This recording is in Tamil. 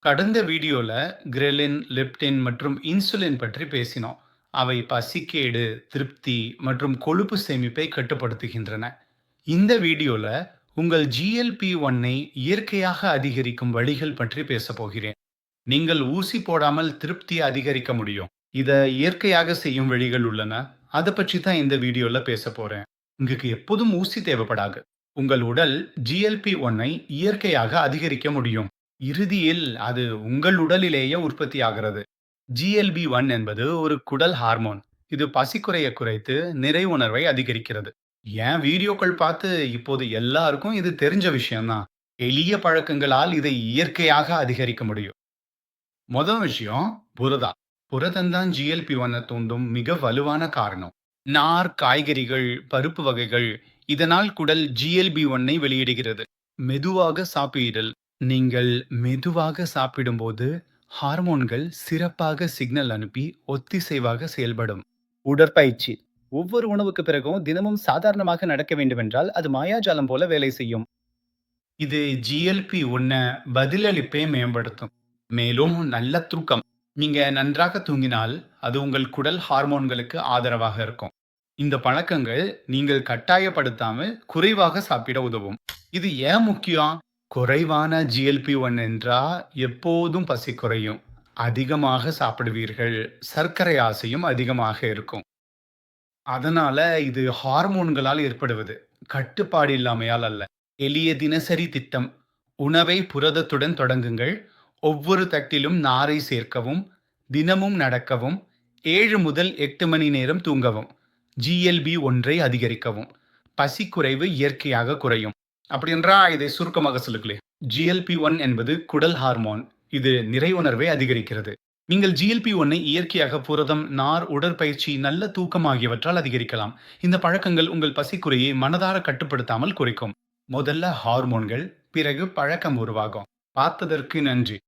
கடந்த வீடியோல கிரெலின், லெப்டின் மற்றும் இன்சுலின் பற்றி பேசினோம். அவை பசிக்கேடு, திருப்தி மற்றும் கொழுப்பு சேமிப்பை கட்டுப்படுத்துகின்றன. இந்த வீடியோல உங்கள் GLP-1 இயற்கையாக அதிகரிக்கும் வழிகள் பற்றி பேசப் போகிறேன். நீங்கள் ஊசி போடாமல் திருப்தியை அதிகரிக்க முடியும். இத இயற்கையாக செய்யும் வழிகள் உள்ளன. அத பற்றி தான் இந்த வீடியோல பேசப் போறேன். உங்களுக்கு எப்போதும் ஊசி தேவைப்படாது. உங்கள் உடல் GLP-1 இயற்கையாக அதிகரிக்க முடியும். இறுதியில் அது உங்கள் உடலிலேயே உற்பத்தியாகிறது. GLB-1 என்பது ஒரு குடல் ஹார்மோன். இது பசிக்குறைய குறைத்து நிறைவுணர்வை அதிகரிக்கிறது. என் வீடியோக்கள் பார்த்து இப்போது எல்லாருக்கும் இது தெரிஞ்ச விஷயம்தான். எளிய பழக்கங்களால் இதை இயற்கையாக அதிகரிக்க முடியும். முதல் விஷயம் புரதம். புரதம் தான் GLP-1 தூண்டும் மிக வலுவான காரணம். நார், காய்கறிகள், பருப்பு வகைகள் இதனால் குடல் GLB-1 வெளியிடுகிறது. மெதுவாக சாப்பிடுதல். நீங்கள் மெதுவாக சாப்பிடும்போது ஹார்மோன்கள் சிறப்பாக சிக்னல் அனுப்பி ஒத்திசைவாக செயல்படும். உடற்பயிற்சி. ஒவ்வொரு உணவுக்கு பிறகும் தினமும் சாதாரணமாக நடக்க வேண்டுமென்றால் அது மாயாஜாலம் போல வேலை செய்யும். இது GLP-1 பதிலளிப்பை மேம்படுத்தும். மேலும் நல்ல தூக்கம். நீங்க நன்றாக தூங்கினால் அது உங்கள் குடல் ஹார்மோன்களுக்கு ஆதரவாக இருக்கும். இந்த பழக்கங்கள் நீங்கள் கட்டாயப்படுத்தாமல் குறைவாக சாப்பிட உதவும். இது ஏன் முக்கியம்? குறைவான GLP-1 என்றா எப்போதும் பசி குறையும். அதிகமாக சாப்பிடுவீர்கள். சர்க்கரை ஆசையும் அதிகமாக இருக்கும். அதனால இது ஹார்மோன்களால் ஏற்படுவது. கட்டுப்பாடு இல்லாமையால் அல்ல. எளிய தினசரி திட்டம். உணவை புரதத்துடன் தொடங்குங்கள். ஒவ்வொரு தட்டிலும் நாரை சேர்க்கவும். தினமும் நடக்கவும். 7 முதல் 8 மணி நேரம் தூங்கவும். GLB-1 அதிகரிக்கவும். பசி குறைவு இயற்கையாக குறையும். அப்படின்றா இதை சுருக்கமாக சொல்லுங்களேன். GLP-1 என்பது குடல் ஹார்மோன். இது நிறைவுணர்வை அதிகரிக்கிறது. நீங்கள் GLP-1 இயற்கையாக புரதம், நார், உடற்பயிற்சி, நல்ல தூக்கம் ஆகியவற்றால் அதிகரிக்கலாம். இந்த பழக்கங்கள் உங்கள் பசிக்குறையை மனதார கட்டுப்படுத்தாமல் குறைக்கும். முதல்ல ஹார்மோன்கள், பிறகு பழக்கம் உருவாகும். பார்த்ததற்கு நன்றி.